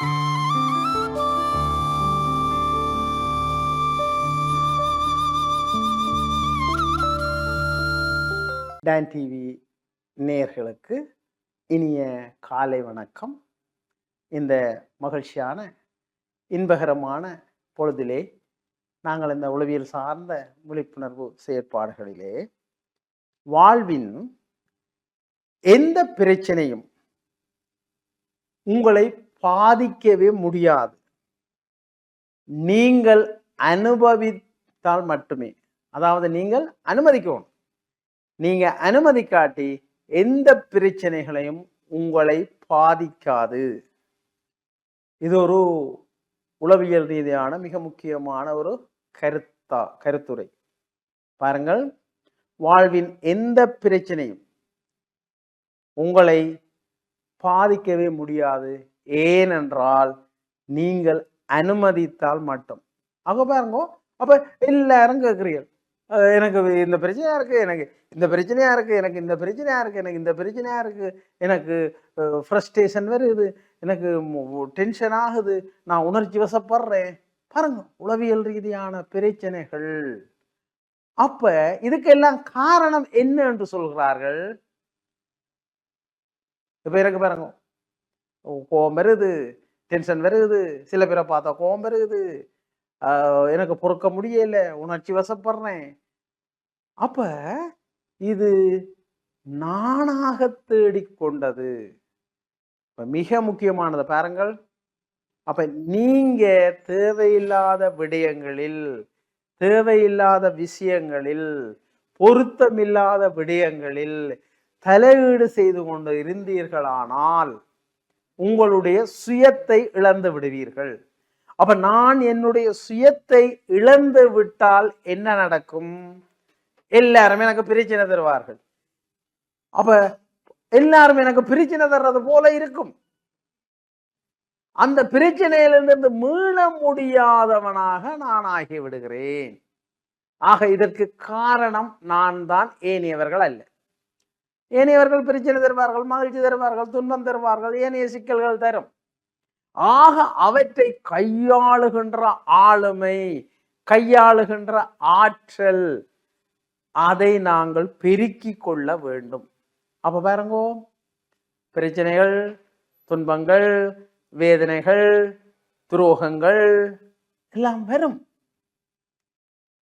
Don TV நேயர்களுக்கு இனிய காலை வணக்கம். இந்த மகிழ்ச்சியான இன்பகரமான பொழுதிலே நாங்கள் இந்த உளவியல் சார்ந்த விழிப்புணர்வு செயற்பாடுகளிலே வாழ்வின் எந்த பிரச்சனையும் உங்களை பாதிக்கவே முடியாது, நீங்கள் அனுபவித்தால் மட்டுமே. அதாவது நீங்கள் அனுமதிக்கணும். நீங்க அனுமதிக்காட்டி எந்த பிரச்சனைகளையும் உங்களை பாதிக்காது. இது ஒரு உளவியல் ரீதியான மிக முக்கியமான ஒரு கருத்துரை. பாருங்கள், வாழ்வின் எந்த பிரச்சனையும் உங்களை பாதிக்கவே முடியாது, ஏனென்றால் நீங்கள் அனுமதித்தால் மட்டும். ஆக பாருங்க, அப்ப எல்லாரும் கேட்கிறீர்கள், எனக்கு இந்த பிரச்சனையா இருக்கு, எனக்கு இந்த பிரச்சனையா இருக்கு, எனக்கு இந்த பிரச்சனையா இருக்கு, எனக்கு இந்த பிரச்சனையா இருக்கு, எனக்கு ஃப்ரஸ்ட்ரேஷன் வருது, எனக்கு டென்ஷன் ஆகுது, நான் உணர்ச்சி வசப்படுறேன். பாருங்க, உளவியல் ரீதியான பிரச்சனைகள். அப்ப இதுக்கெல்லாம் காரணம் என்ன என்று சொல்கிறார்கள்? இப்ப எனக்கு பாருங்க, கோபம் வருது, டென்ஷன் வருது, சில பேரை பார்த்தா கோபம் வருது, எனக்கு பொறுக்க முடியல, உணர்ச்சி வசப்படுறேன். அப்ப இது நானாக தேடிக்கொண்டது. மிக முக்கியமானது பாருங்கள். அப்ப நீங்க தேவையில்லாத விடயங்களில், தேவையில்லாத விஷயங்களில், பொருத்தமில்லாத விடயங்களில் தலையீடு செய்து கொண்டு இருந்தீர்களானால் உங்களுடைய சுயத்தை இழந்து விடுவீர்கள். அப்ப நான் என்னுடைய சுயத்தை இழந்து விட்டால் என்ன நடக்கும்? எல்லாரும் எனக்கு பிரச்சனை தருவார்கள். அப்ப எல்லாரும் எனக்கு பிரச்சனை தர்றது போல இருக்கும். அந்த பிரச்சனையிலிருந்து மீள முடியாதவனாக நான் ஆகி விடுகிறேன். ஆக இதற்கு காரணம் நான் தான், ஏனையவர்கள் அல்ல. ஏனையவர்கள் பிரச்சனை தருவார்கள், மகிழ்ச்சி தருவார்கள், துன்பம் தருவார்கள், ஏனைய சிக்கல்கள் தரும். ஆக அவற்றை கையாளுகின்ற ஆளுமை, கையாளுகின்ற ஆற்றல், அதை நாங்கள் பெருக்கிக் கொள்ள வேண்டும். அப்ப பாருங்கோ, பிரச்சனைகள், துன்பங்கள், வேதனைகள், துரோகங்கள் எல்லாம் வரும்.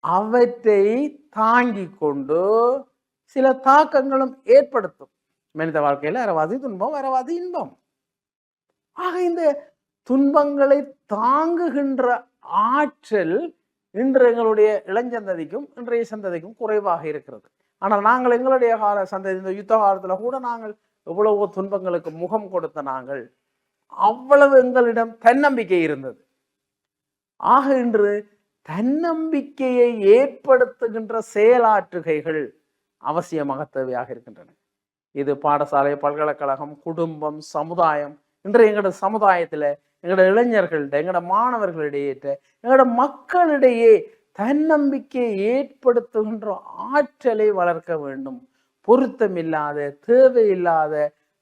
அவற்றை தாங்கிக் கொண்டு சில தாக்கங்களும் ஏற்படுத்தும். மனித வாழ்க்கையில அறவாதி துன்பம், அறவாதி இன்பம். ஆக இந்த துன்பங்களை தாங்குகின்ற ஆற்றல் இன்று எங்களுடைய இளஞ்சந்ததிக்கும் இன்றைய சந்ததிக்கும் குறைவாக இருக்கிறது. ஆனால் நாங்கள் எங்களுடைய கால சந்ததி, இந்த யுத்த காலத்துல கூட நாங்கள் எவ்வளவோ துன்பங்களுக்கு முகம் கொடுத்த நாங்கள், அவ்வளவு எங்களிடம் தன்னம்பிக்கை இருந்தது. ஆக இன்று தன்னம்பிக்கையை ஏற்படுத்துகின்ற செயலாற்றுகைகள் அவசியமாக தேவையாக இருக்கின்றன. இது பாடசாலை, பல்கலைக்கழகம், குடும்பம், சமுதாயம். இன்று எங்களோட சமுதாயத்துல, எங்களோட இளைஞர்கள்ட, எங்களோட மாணவர்களிடையே, எங்களோட மக்களிடையே தன்னம்பிக்கையை ஏற்படுத்துகின்ற ஆற்றலை வளர்க்க வேண்டும். பொருத்தமில்லாத, தேவையில்லாத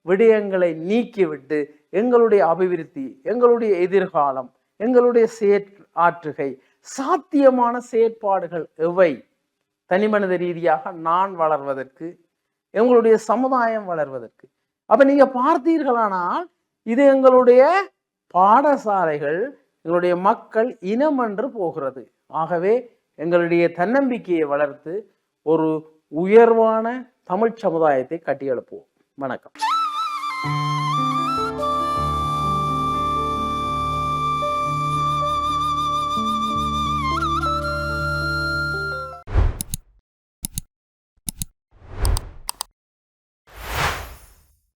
விடயங்களை நீக்கிவிட்டு எங்களுடைய அபிவிருத்தி, எங்களுடைய எதிர்காலம், எங்களுடைய செயற்பாற்றுகை, சாத்தியமான செயற்பாடுகள் எவை? தனிமனித ரீதியாக நான் வளர்வதற்கு, எங்களுடைய சமுதாயம் வளர்வதற்கு. அப்ப நீங்க பார்த்தீர்களானால் இது எங்களுடைய பாடசாலைகள், எங்களுடைய மக்கள் இனமன்று போகிறது. ஆகவே எங்களுடைய தன்னம்பிக்கையை வளர்த்து ஒரு உயர்வான தமிழ் சமுதாயத்தை கட்டியெழுப்புவோம். வணக்கம்.